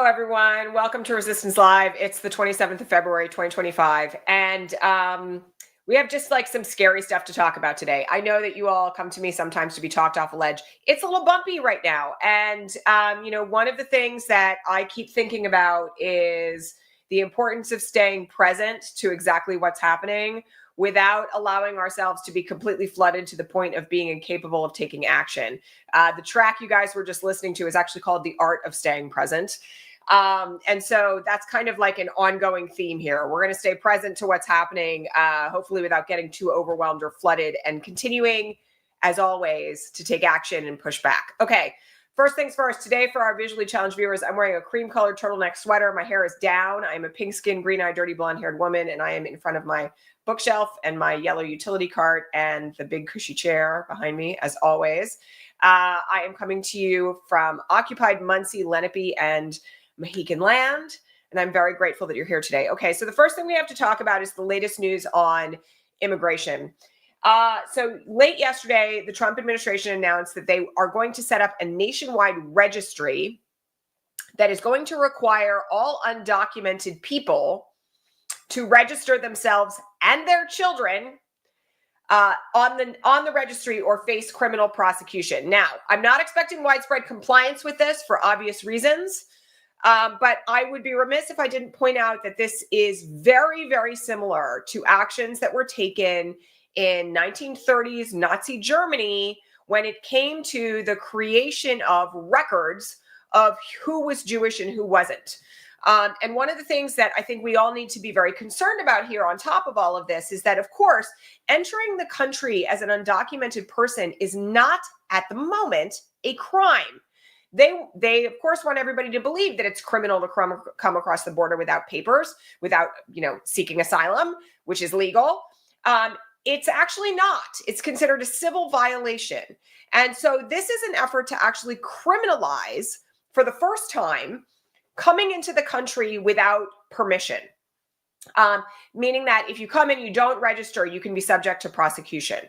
everyone. Welcome to Resistance Live. It's the 27th of February, 2025. And we have just like some scary stuff to talk about today. I know that you all come to me sometimes to be talked off a ledge. It's a little bumpy right now. And, one of the things that I keep thinking about is the importance of staying present to exactly what's happening without allowing ourselves to be completely flooded to the point of being incapable of taking action. The track you guys were just listening to is actually called The Art of Staying Present. And so that's kind of like an ongoing theme here. We're going to stay present to what's happening, hopefully without getting too overwhelmed or flooded, and continuing, as always, to take action and push back. Okay. First things first, today for our visually challenged viewers, I'm wearing a cream-colored turtleneck sweater. My hair is down. I'm a pink-skinned, green-eyed, dirty, blonde-haired woman, and I am in front of my bookshelf and my yellow utility cart and the big cushy chair behind me, as always. I am coming to you from occupied Muncie, Lenape, and Mohican land, and I'm very grateful that you're here today. Okay, so the first thing we have to talk about is the latest news on immigration. So late yesterday, the Trump administration announced that they are going to set up a nationwide registry that is going to require all undocumented people to register themselves and their children on the registry or face criminal prosecution. Now, I'm not expecting widespread compliance with this for obvious reasons, but I would be remiss if I didn't point out that this is very, very similar to actions that were taken in 1930s Nazi Germany when it came to the creation of records of who was Jewish and who wasn't. And one of the things that I think we all need to be very concerned about here on top of all of this is that, of course, entering the country as an undocumented person is not at the moment a crime. They of course want everybody to believe that it's criminal to come across the border without papers, without, seeking asylum, which is legal. It's actually not. It's considered a civil violation. And so this is an effort to actually criminalize, for the first time, coming into the country without permission, meaning that if you come in, you don't register, you can be subject to prosecution.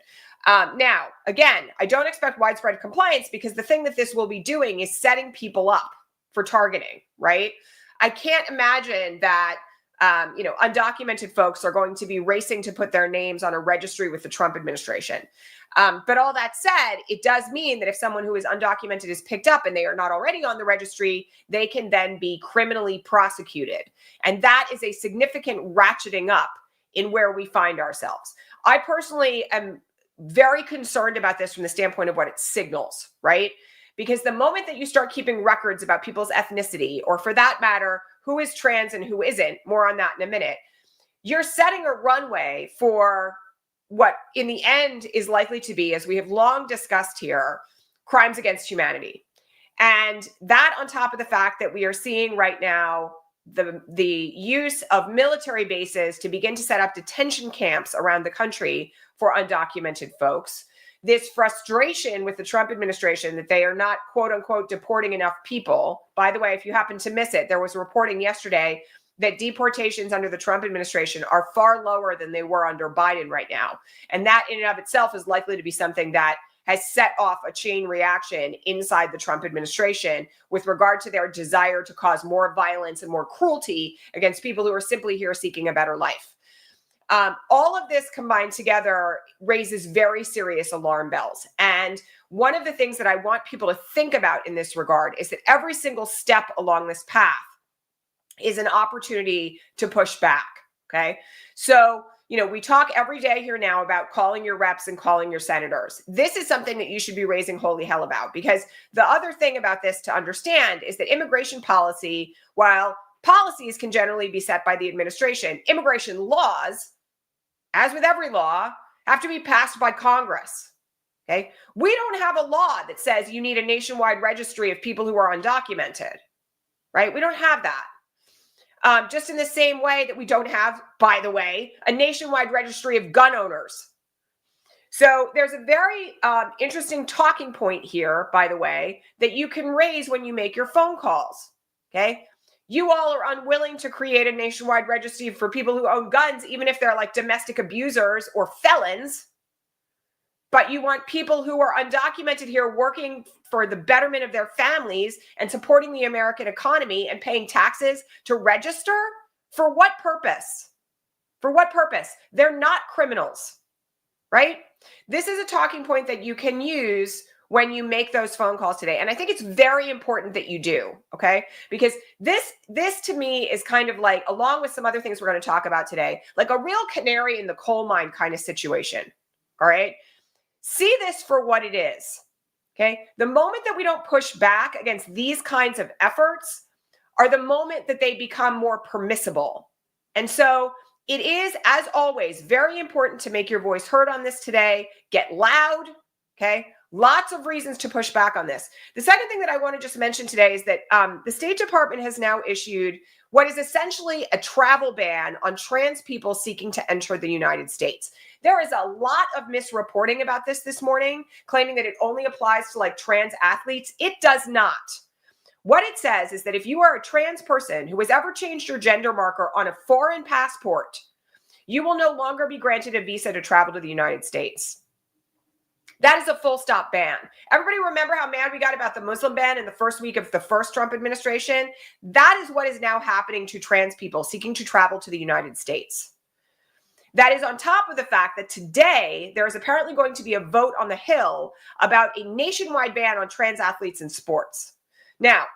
Now, again, I don't expect widespread compliance because the thing that this will be doing is setting people up for targeting, right? I can't imagine that undocumented folks are going to be racing to put their names on a registry with the Trump administration. But all that said, it does mean that if someone who is undocumented is picked up and they are not already on the registry, they can then be criminally prosecuted. And that is a significant ratcheting up in where we find ourselves. I personally am very concerned about this from the standpoint of what it signals, right? Because the moment that you start keeping records about people's ethnicity, or for that matter, who is trans and who isn't, more on that in a minute, you're setting a runway for what in the end is likely to be, as we have long discussed here, crimes against humanity. And that on top of the fact that we are seeing right now the use of military bases to begin to set up detention camps around the country for undocumented folks, this frustration with the Trump administration that they are not, quote unquote, deporting enough people. By the way, if you happen to miss it, there was reporting yesterday that deportations under the Trump administration are far lower than they were under Biden right now. And that in and of itself is likely to be something that has set off a chain reaction inside the Trump administration with regard to their desire to cause more violence and more cruelty against people who are simply here seeking a better life. All of this combined together raises very serious alarm bells. And one of the things that I want people to think about in this regard is that every single step along this path is an opportunity to push back. Okay. So, we talk every day here now about calling your reps and calling your senators. This is something that you should be raising holy hell about, because the other thing about this to understand is that immigration policy, while policies can generally be set by the administration, immigration laws, as with every law, have to be passed by Congress. Okay. We don't have a law that says you need a nationwide registry of people who are undocumented, right? We don't have that. Just in the same way that we don't have, by the way, a nationwide registry of gun owners. So there's a very interesting talking point here, by the way, that you can raise when you make your phone calls. Okay. You all are unwilling to create a nationwide registry for people who own guns, even if they're like domestic abusers or felons. but you want people who are undocumented here working for the betterment of their families and supporting the American economy and paying taxes to register? For what purpose? For what purpose? They're not criminals, right? This is a talking point that you can use when you make those phone calls today. And I think it's very important that you do, okay? Because this to me is kind of like, along with some other things we're going to talk about today, like a real canary in the coal mine kind of situation, all right? See this for what it is, okay? The moment that we don't push back against these kinds of efforts are the moment that they become more permissible. And so it is, as always, very important to make your voice heard on this today. Get loud, okay? Lots of reasons to push back on this. The second thing that I want to just mention today is that the State Department has now issued what is essentially a travel ban on trans people seeking to enter the United States. There is a lot of misreporting about this morning, claiming that it only applies to like trans athletes. It does not. What it says is that if you are a trans person who has ever changed your gender marker on a foreign passport, you will no longer be granted a visa to travel to the United States. That is a full stop ban. Everybody remember how mad we got about the Muslim ban in the first week of the first Trump administration? That is what is now happening to trans people seeking to travel to the United States. That is on top of the fact that today there is apparently going to be a vote on the Hill about a nationwide ban on trans athletes in sports. Now,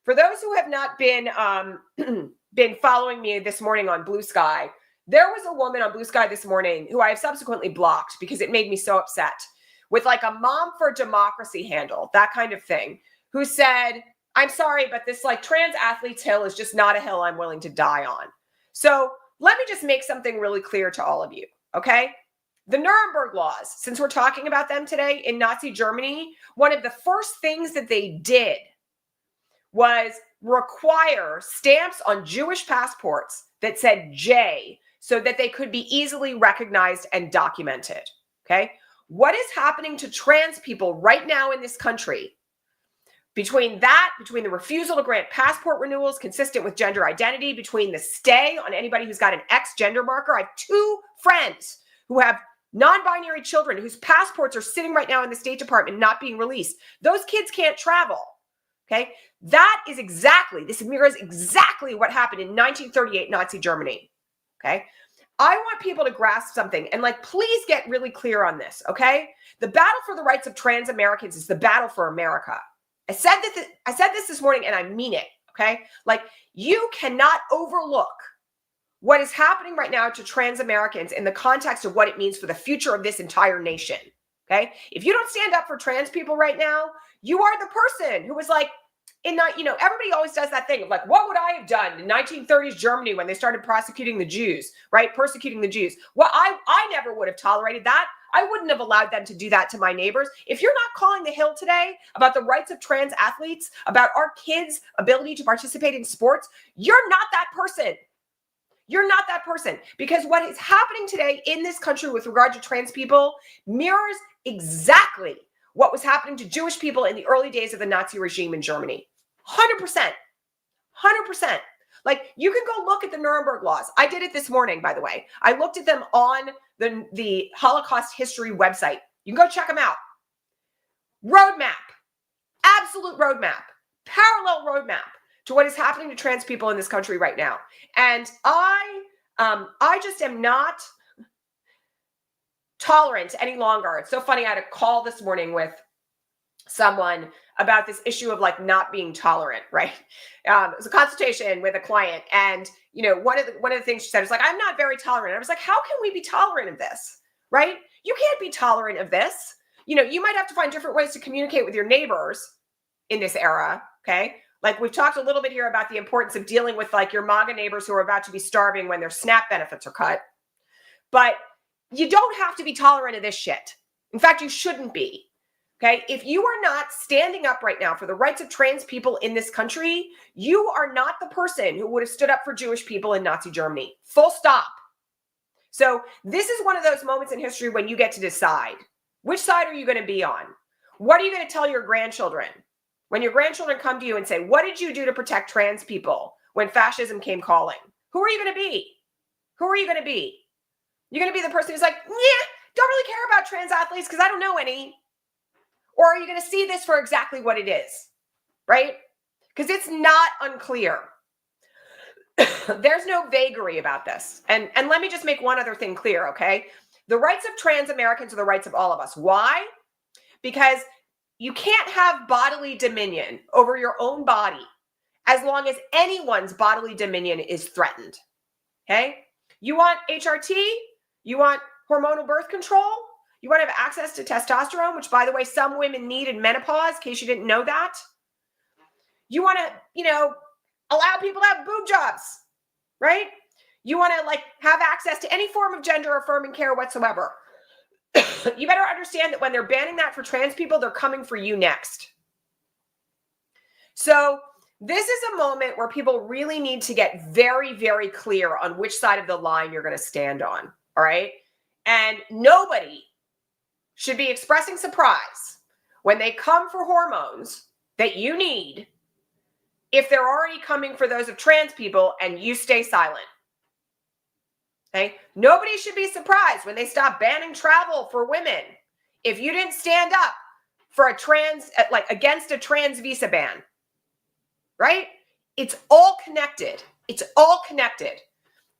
for those who have not been been following me this morning on Blue Sky, there was a woman on Blue Sky this morning who I have subsequently blocked because it made me so upset, with like a Mom for Democracy handle, that kind of thing, who said, I'm sorry, but this like trans athletes hill is just not a hill I'm willing to die on. So let me just make something really clear to all of you, okay? The Nuremberg laws, since we're talking about them today in Nazi Germany, one of the first things that they did was require stamps on Jewish passports that said J so that they could be easily recognized and documented, okay? What is happening to trans people right now in this country, between the refusal to grant passport renewals consistent with gender identity, between the stay on anybody who's got an X gender marker? I have two friends who have non-binary children whose passports are sitting right now in the State Department not being released. Those kids can't travel, okay? This mirrors exactly what happened in 1938 Nazi Germany, okay? I want people to grasp something and like, please get really clear on this, okay? The battle for the rights of trans Americans is the battle for America. I said this morning and I mean it, okay? Like, you cannot overlook what is happening right now to trans Americans in the context of what it means for the future of this entire nation, okay? If you don't stand up for trans people right now, you are the person who was like, everybody always does that thing of like, what would I have done in 1930s Germany when they started prosecuting the Jews, right? Persecuting the Jews. Well, I never would have tolerated that. I wouldn't have allowed them to do that to my neighbors. If you're not calling the Hill today about the rights of trans athletes, about our kids' ability to participate in sports, you're not that person. You're not that person, because what is happening today in this country with regard to trans people mirrors exactly what was happening to Jewish people in the early days of the Nazi regime in Germany. 100%. Like, you can go look at the Nuremberg laws. I did it this morning, by the way. I looked at them on the Holocaust history website. You can go check them out. Roadmap, absolute roadmap, parallel roadmap to what is happening to trans people in this country right now. And I just am not tolerant any longer. It's so funny. I had a call this morning with someone about this issue of like not being tolerant, right? It was a consultation with a client, and one of the things she said was like, I'm not very tolerant. I was like, how can we be tolerant of this, right? You can't be tolerant of this. You might have to find different ways to communicate with your neighbors in this era, okay? Like, we've talked a little bit here about the importance of dealing with like your MAGA neighbors who are about to be starving when their SNAP benefits are cut. But you don't have to be tolerant of this shit. In fact, you shouldn't be. Okay, if you are not standing up right now for the rights of trans people in this country, you are not the person who would have stood up for Jewish people in Nazi Germany. Full stop. So this is one of those moments in history when you get to decide, which side are you going to be on? What are you going to tell your grandchildren when your grandchildren come to you and say, what did you do to protect trans people when fascism came calling? Who are you going to be? Who are you going to be? You're going to be the person who's like, yeah, don't really care about trans athletes because I don't know any? Or are you going to see this for exactly what it is, right? Because it's not unclear. There's no vagary about this. And let me just make one other thing clear, okay? The rights of trans Americans are the rights of all of us. Why? Because you can't have bodily dominion over your own body as long as anyone's bodily dominion is threatened, okay? You want HRT? You want hormonal birth control? You want to have access to testosterone, which, by the way, some women need in menopause, in case you didn't know that. You want to, allow people to have boob jobs, right? You want to have access to any form of gender affirming care whatsoever. You better understand that when they're banning that for trans people, they're coming for you next. So this is a moment where people really need to get very, very clear on which side of the line you're going to stand on, all right? And nobody should be expressing surprise when they come for hormones that you need if they're already coming for those of trans people and you stay silent. Okay? Nobody should be surprised when they stop banning travel for women if you didn't stand up for a trans, against a trans visa ban. Right? It's all connected. It's all connected.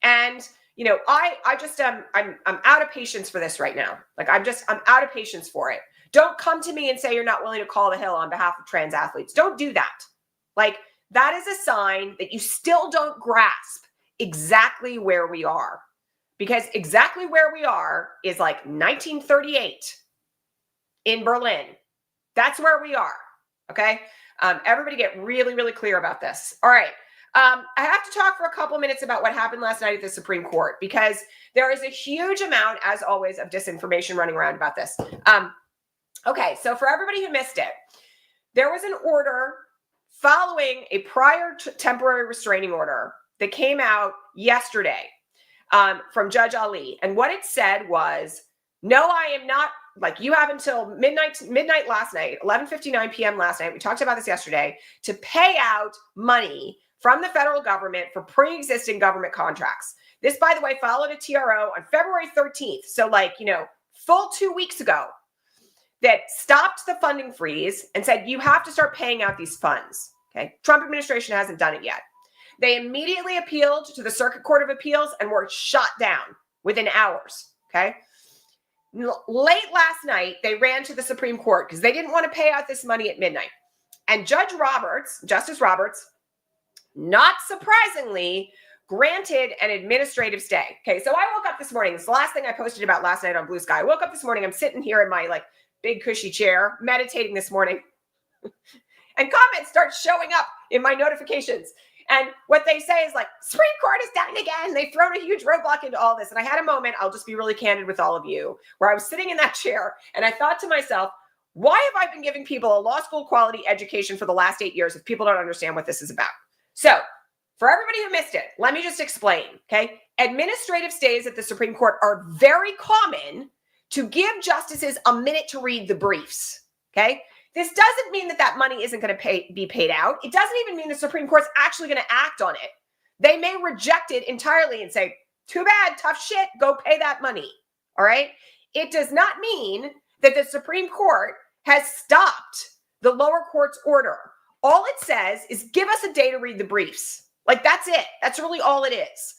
And I just I'm out of patience for this right now. I'm out of patience for it. Don't come to me and say you're not willing to call the hill on behalf of trans athletes. Don't do that. That is a sign that you still don't grasp exactly where we are. Because exactly where we are is 1938 in Berlin. That's where we are. Okay? Everybody get really, really clear about this. All right. I have to talk for a couple minutes about what happened last night at the Supreme Court, because there is a huge amount, as always, of disinformation running around about this. Okay, so for everybody who missed it, there was an order following a prior temporary restraining order that came out yesterday from Judge Ali. And what it said was, no, I am not, you have until midnight last night, 11:59 p.m. last night, we talked about this yesterday, to pay out money from the federal government for pre-existing government contracts. This, by the way, followed a TRO on February 13th. So full 2 weeks ago, that stopped the funding freeze and said, you have to start paying out these funds. Okay. Trump administration hasn't done it yet. They immediately appealed to the Circuit Court of Appeals and were shot down within hours. Okay. Late last night, they ran to the Supreme Court because they didn't want to pay out this money at midnight. And Justice Roberts, not surprisingly, granted an administrative stay. Okay, so I woke up this morning. It's the last thing I posted about last night on Blue Sky. I woke up this morning. I'm sitting here in my big cushy chair, meditating this morning. And comments start showing up in my notifications. And what they say is Supreme Court has done it again. They've thrown a huge roadblock into all this. And I had a moment, I'll just be really candid with all of you, where I was sitting in that chair and I thought to myself, why have I been giving people a law school quality education for the last 8 years if people don't understand what this is about? So for everybody who missed it, let me just explain, okay? Administrative stays at the Supreme Court are very common to give justices a minute to read the briefs, okay? This doesn't mean that money isn't going to be paid out. It doesn't even mean the Supreme Court's actually going to act on it. They may reject it entirely and say, too bad, tough shit, go pay that money, all right? It does not mean that the Supreme Court has stopped the lower court's order. All it says is give us a day to read the briefs. That's it. That's really all it is.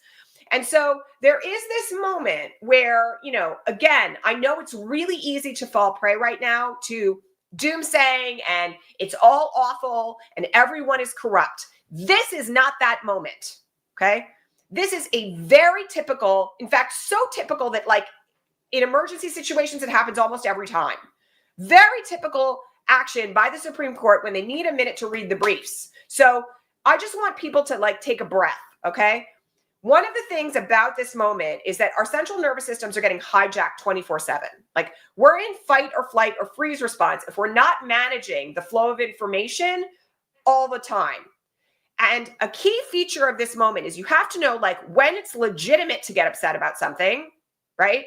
And so there is this moment where, again, I know it's really easy to fall prey right now to doomsaying and it's all awful and everyone is corrupt. This is not that moment, okay? This is a very typical, in fact, so typical that in emergency situations, it happens almost every time. Very typical action by the Supreme Court when they need a minute to read the briefs. So I just want people to take a breath, okay? One of the things about this moment is that our central nervous systems are getting hijacked 24/7. We're in fight or flight or freeze response if we're not managing the flow of information all the time. And a key feature of this moment is you have to know when it's legitimate to get upset about something, right?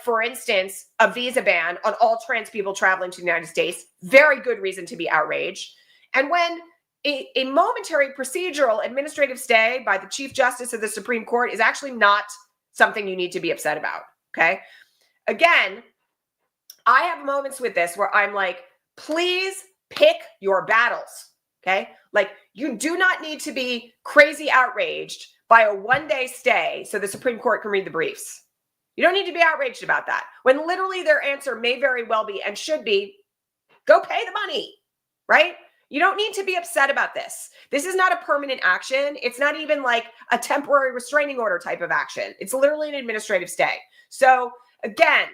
For instance, a visa ban on all trans people traveling to the United States, very good reason to be outraged. And when a momentary procedural administrative stay by the Chief Justice of the Supreme Court is actually not something you need to be upset about, okay? again, I have moments with this where I'm like, please pick your battles, okay? Like, you do not need to be crazy outraged by a one-day stay so the Supreme Court can read the briefs. You don't need to be outraged about that, when literally their answer may very well be and should be, go pay the money, right? You don't need to be upset about this. This is not a permanent action. It's not even like a temporary restraining order type of action. It's literally an administrative stay. So again,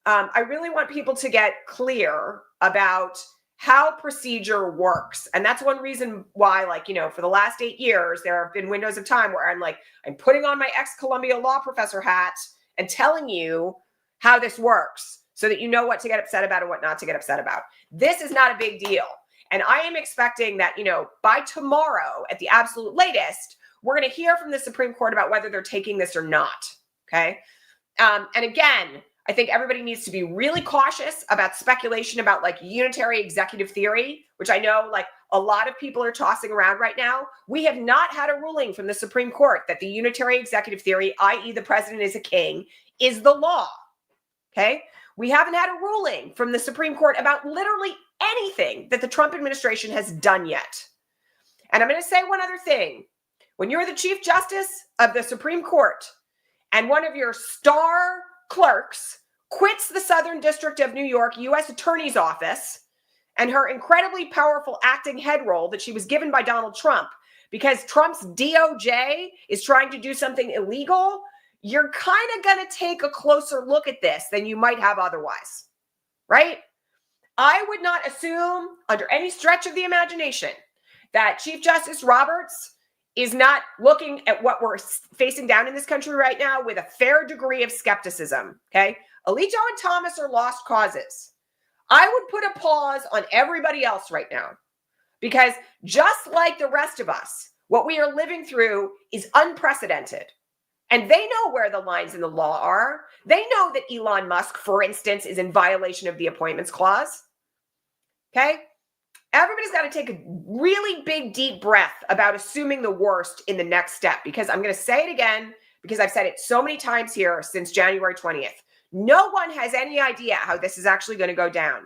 I really want people to get clear about how procedure works. And that's one reason why, like, you know, for the last 8 years, there have been windows of time where I'm like, I'm putting on my ex-Columbia law professor hat and telling you how this works so that you know what to get upset about and what not to get upset about. This is not a big deal. And I am expecting that, you know, by tomorrow at the absolute latest, we're going to hear from the Supreme Court about whether they're taking this or not. Okay. And again, I think everybody needs to be really cautious about speculation about like unitary executive theory, which I know like a lot of people are tossing around right now. We have not had a ruling from the Supreme Court that the unitary executive theory, i.e. the president is a king, is the law. Okay. We haven't had a ruling from the Supreme Court about literally anything that the Trump administration has done yet. And I'm going to say one other thing. When you're the Chief Justice of the Supreme Court and one of your star clerks quits the Southern District of New York U.S. Attorney's Office and her incredibly powerful acting head role that she was given by Donald Trump because Trump's DOJ is trying to do something illegal, you're kind of going to take a closer look at this than you might have otherwise, right? I would not assume under any stretch of the imagination that Chief Justice Roberts is not looking at what we're facing down in this country right now with a fair degree of skepticism, okay? Alito and Thomas are lost causes. I would put a pause on everybody else right now because just like the rest of us, what we are living through is unprecedented. And they know where the lines in the law are. They know that Elon Musk, for instance, is in violation of the Appointments Clause. Okay? Everybody's got to take a really big, deep breath about assuming the worst in the next step, because I'm going to say it again, because I've said it so many times here since January 20th. No one has any idea how this is actually going to go down.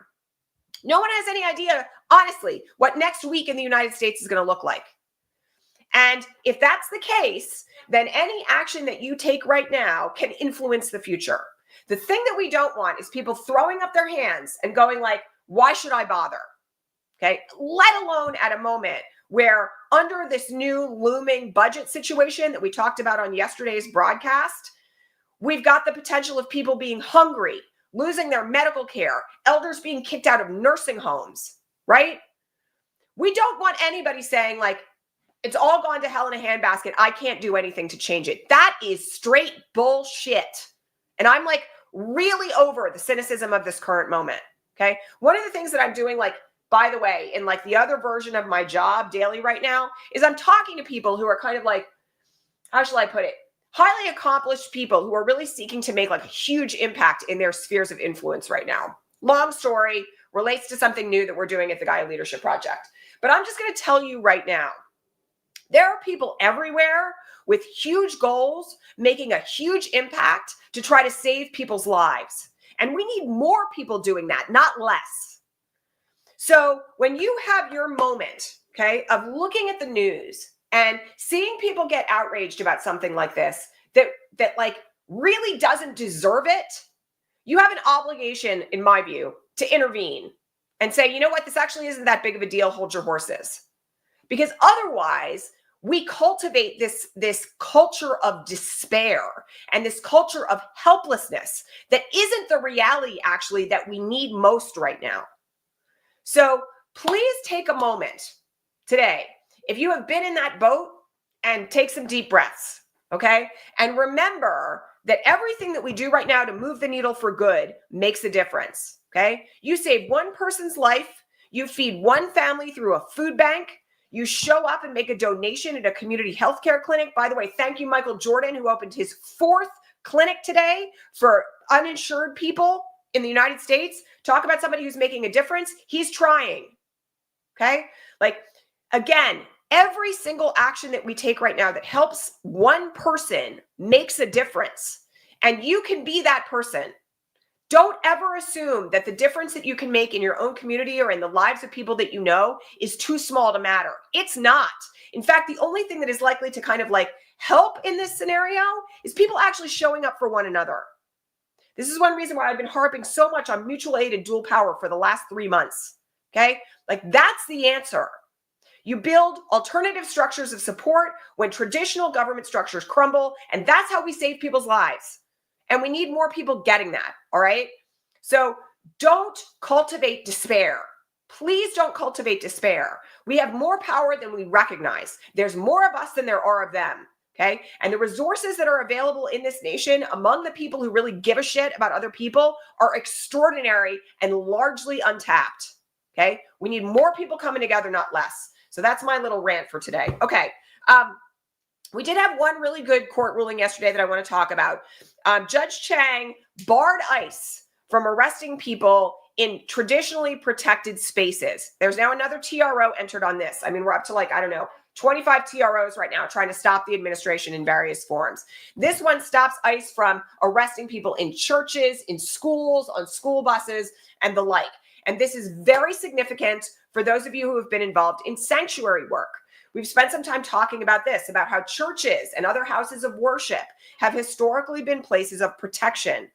No one has any idea, honestly, what next week in the United States is going to look like. And if that's the case, then any action that you take right now can influence the future. The thing that we don't want is people throwing up their hands and going like, why should I bother? Okay, let alone at a moment where under this new looming budget situation that we talked about on yesterday's broadcast, we've got the potential of people being hungry, losing their medical care, elders being kicked out of nursing homes, right? We don't want anybody saying like, it's all gone to hell in a handbasket. I can't do anything to change it. That is straight bullshit. And I'm like really over the cynicism of this current moment. Okay. One of the things that I'm doing, like, by the way, in like the other version of my job daily right now is I'm talking to people who are kind of like, how shall I put it? Highly accomplished people who are really seeking to make like a huge impact in their spheres of influence right now. Long story, relates to something new that we're doing at the Gaia Leadership Project. But I'm just going to tell you right now, there are people everywhere with huge goals, making a huge impact to try to save people's lives. And we need more people doing that, not less. So when you have your moment, okay, of looking at the news and seeing people get outraged about something like this, that like really doesn't deserve it, you have an obligation, in my view, to intervene and say, you know what, this actually isn't that big of a deal, hold your horses. Because otherwise, we cultivate this culture of despair and this culture of helplessness that isn't the reality, actually, that we need most right now. So please take a moment today, if you have been in that boat, and take some deep breaths, okay? And remember that everything that we do right now to move the needle for good makes a difference, okay? You save one person's life, you feed one family through a food bank, you show up and make a donation at a community healthcare clinic. By the way, thank you, Michael Jordan, who opened his 4th clinic today for uninsured people in the United States. Talk about somebody who's making a difference. He's trying, okay? Like, again, every single action that we take right now that helps one person makes a difference. And you can be that person. Don't ever assume that the difference that you can make in your own community or in the lives of people that you know is too small to matter. It's not. In fact, the only thing that is likely to kind of like help in this scenario is people actually showing up for one another. This is one reason why I've been harping so much on mutual aid and dual power for the last 3 months. Okay? Like, that's the answer. You build alternative structures of support when traditional government structures crumble, and that's how we save people's lives. And we need more people getting that, all right? So don't cultivate despair. Please don't cultivate despair. We have more power than we recognize. There's more of us than there are of them, okay? And the resources that are available in this nation among the people who really give a shit about other people are extraordinary and largely untapped, okay? We need more people coming together, not less. So that's my little rant for today. Okay. We did have one really good court ruling yesterday that I want to talk about. Judge Chang barred ICE from arresting people in traditionally protected spaces. There's now another TRO entered on this. I mean, we're up to like, I don't know, 25 TROs right now trying to stop the administration in various forms. This one stops ICE from arresting people in churches, in schools, on school buses, and the like. And this is very significant for those of you who have been involved in sanctuary work. We've spent some time talking about this, about how churches and other houses of worship have historically been places of protection.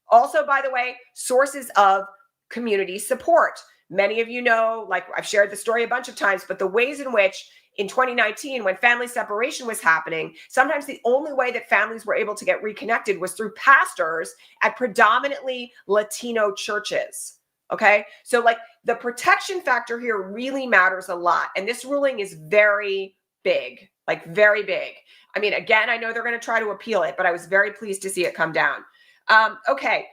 Also, by the way, sources of community support. Many of you know, like I've shared the story a bunch of times, but the ways in which in 2019, when family separation was happening, sometimes the only way that families were able to get reconnected was through pastors at predominantly Latino churches. Okay, so like the protection factor here really matters a lot. And this ruling is very big, like very big. I mean, again, I know they're going to try to appeal it, but I was very pleased to see it come down. Okay.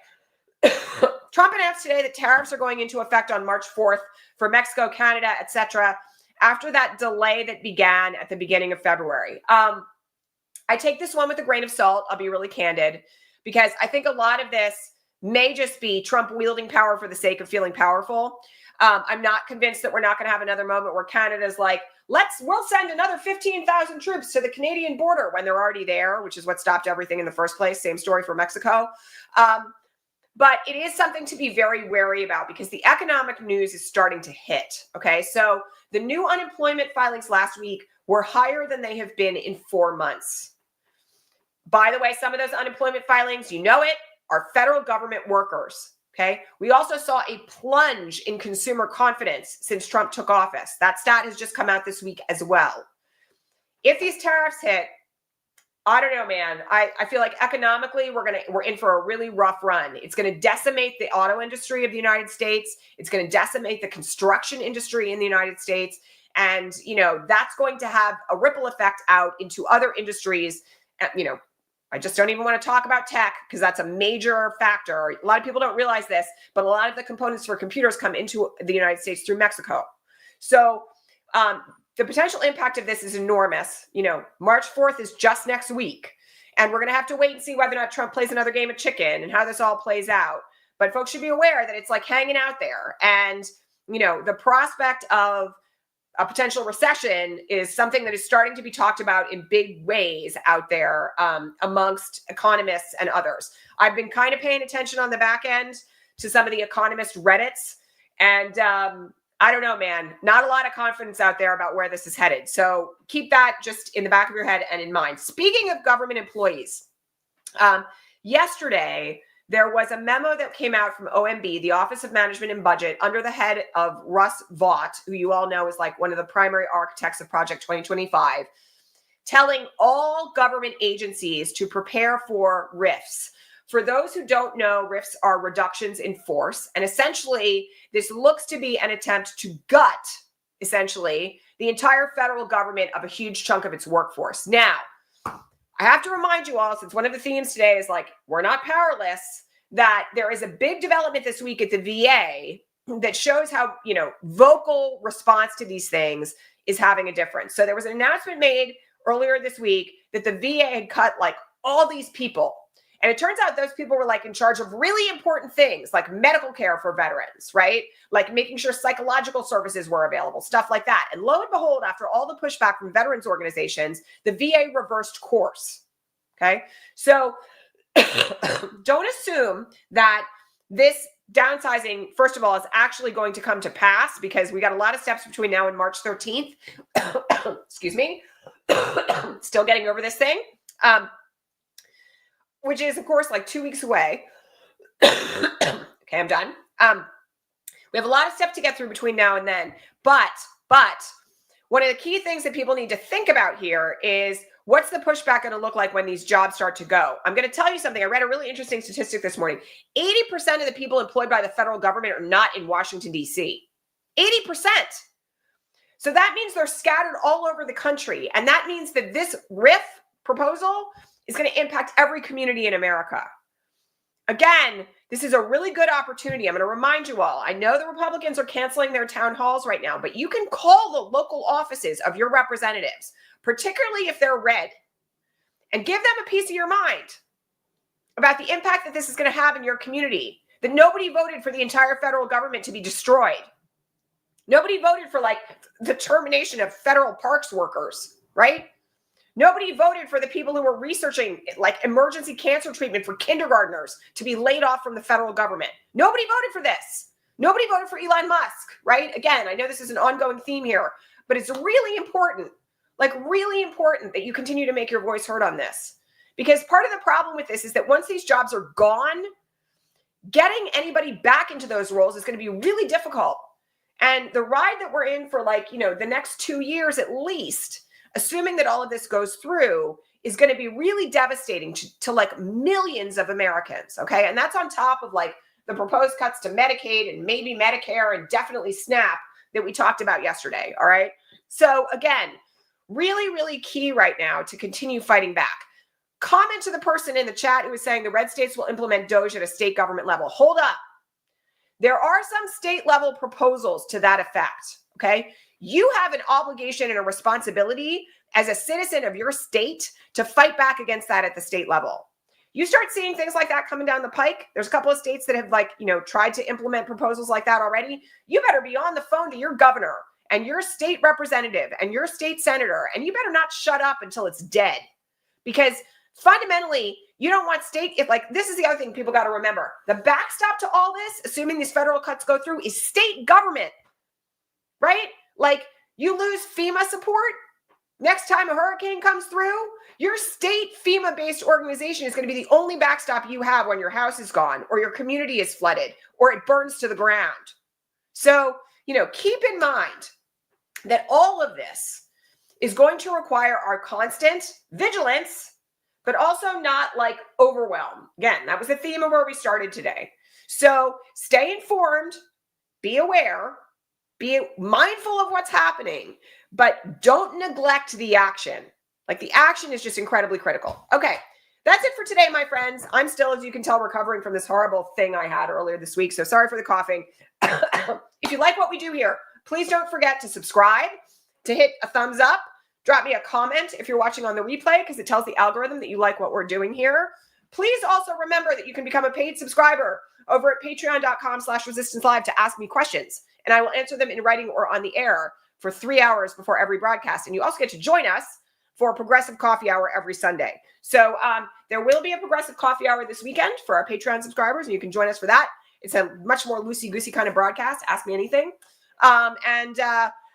Trump announced today that tariffs are going into effect on March 4th for Mexico, Canada, etc. after that delay that began at the beginning of February. I take this one with a grain of salt. I'll be really candid because I think a lot of this may just be Trump wielding power for the sake of feeling powerful. I'm not convinced that we're not going to have another moment where Canada's like, we'll send another 15,000 troops to the Canadian border when they're already there, which is what stopped everything in the first place. Same story for Mexico. But it is something to be very wary about because the economic news is starting to hit. Okay, so the new unemployment filings last week were higher than they have been in 4 months. By the way, some of those unemployment filings, you know it, are federal government workers, okay? We also saw a plunge in consumer confidence since Trump took office. That stat has just come out this week as well. If these tariffs hit, I don't know, man. I feel like economically we're in for a really rough run. It's going to decimate the auto industry of the United States. It's going to decimate the construction industry in the United States. And, you know, that's going to have a ripple effect out into other industries, you know. I just don't even want to talk about tech because that's a major factor. A lot of people don't realize this, but a lot of the components for computers come into the United States through Mexico. So the potential impact of this is enormous. You know, March 4th is just next week. And we're going to have to wait and see whether or not Trump plays another game of chicken and how this all plays out. But folks should be aware that it's like hanging out there. And, you know, the prospect of a potential recession is something that is starting to be talked about in big ways out there amongst economists and others. I've been kind of paying attention on the back end to some of the economist Reddits. And I don't know, man, not a lot of confidence out there about where this is headed. So keep that just in the back of your head and in mind. Speaking of government employees, yesterday, there was a memo that came out from OMB, the Office of Management and Budget, under the head of Russ Vought, who you all know is like one of the primary architects of Project 2025, telling all government agencies to prepare for RIFs. For those who don't know, RIFs are reductions in force. And essentially, this looks to be an attempt to gut, essentially, the entire federal government of a huge chunk of its workforce. Now, I have to remind you all, since one of the themes today is like, we're not powerless, that there is a big development this week at the VA that shows how, you know, vocal response to these things is having a difference. So there was an announcement made earlier this week that the VA had cut like all these people. And it turns out those people were like in charge of really important things like medical care for veterans, right? Like making sure psychological services were available, stuff like that. And lo and behold, after all the pushback from veterans organizations, the VA reversed course. Okay. So don't assume that this downsizing, first of all, is actually going to come to pass because we got a lot of steps between now and March 13th. Excuse me. Still getting over this thing, which is, of course, like 2 weeks away. Okay, I'm done. We have a lot of steps to get through between now and then. But one of the key things that people need to think about here is, what's the pushback going to look like when these jobs start to go? I'm going to tell you something. I read a really interesting statistic this morning. 80% of the people employed by the federal government are not in Washington, D.C. 80%. So that means they're scattered all over the country. And that means that this RIF proposal is going to impact every community in America. Again, this is a really good opportunity. I'm going to remind you all. I know the Republicans are canceling their town halls right now, but you can call the local offices of your representatives, particularly if they're red, and give them a piece of your mind about the impact that this is going to have in your community, that nobody voted for the entire federal government to be destroyed. Nobody voted for like the termination of federal parks workers, right? Nobody voted for the people who were researching like emergency cancer treatment for kindergartners to be laid off from the federal government. Nobody voted for this. Nobody voted for Elon Musk, right? Again, I know this is an ongoing theme here, but it's really important, like really important that you continue to make your voice heard on this. Because part of the problem with this is that once these jobs are gone, getting anybody back into those roles is going to be really difficult. And the ride that we're in for like, the next 2 years at least, assuming that all of this goes through, is going to be really devastating to like millions of Americans, okay? And that's on top of like the proposed cuts to Medicaid and maybe Medicare and definitely SNAP that we talked about yesterday, all right? So again, really, really key right now to continue fighting back. Comment to the person in the chat who is saying the red states will implement DOGE at a state government level. Hold up. There are some state level proposals to that effect, okay? You have an obligation and a responsibility as a citizen of your state to fight back against that at the state level. You start seeing things like that coming down the pike. There's a couple of states that have tried to implement proposals like that already. You better be on the phone to your governor and your state representative and your state senator, and you better not shut up until it's dead. Because fundamentally, you don't want this is the other thing people got to remember. The backstop to all this, assuming these federal cuts go through, is state government, right? Like, you lose FEMA support next time a hurricane comes through, your state FEMA-based organization is going to be the only backstop you have when your house is gone or your community is flooded or it burns to the ground. So, keep in mind that all of this is going to require our constant vigilance, but also not like overwhelm. Again, that was the theme of where we started today. So stay informed, be aware, be mindful of what's happening, but don't neglect the action. Like, the action is just incredibly critical. Okay, that's it for today, my friends. I'm still, as you can tell, recovering from this horrible thing I had earlier this week. So sorry for the coughing. If you like what we do here, please don't forget to subscribe, to hit a thumbs up, drop me a comment if you're watching on the replay, because it tells the algorithm that you like what we're doing here. Please also remember that you can become a paid subscriber over at patreon.com/resistancelive to ask me questions, and I will answer them in writing or on the air for 3 hours before every broadcast. And you also get to join us for a progressive coffee hour every Sunday. So there will be a progressive coffee hour this weekend for our Patreon subscribers, and you can join us for that. It's a much more loosey-goosey kind of broadcast. Ask me anything.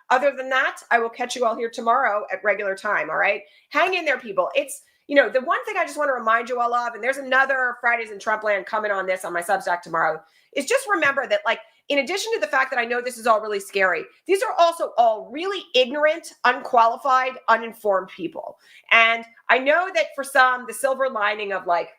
Other than that, I will catch you all here tomorrow at regular time, all right? Hang in there, people. It's, the one thing I just want to remind you all of, and there's another Fridays in Trumpland coming on this on my Substack tomorrow, is just remember that, like, in addition to the fact that I know this is all really scary, these are also all really ignorant, unqualified, uninformed people. And I know that for some, the silver lining of, like,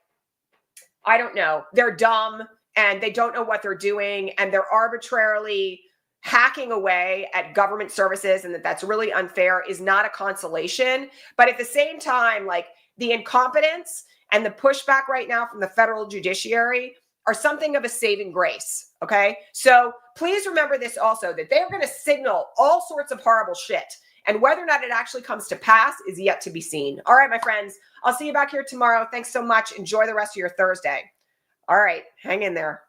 I don't know, they're dumb and they don't know what they're doing and they're arbitrarily hacking away at government services and that's really unfair is not a consolation. But at the same time, like, the incompetence and the pushback right now from the federal judiciary are something of a saving grace, okay? So please remember this also, that they're going to signal all sorts of horrible shit. And whether or not it actually comes to pass is yet to be seen. All right, my friends, I'll see you back here tomorrow. Thanks so much. Enjoy the rest of your Thursday. All right, hang in there.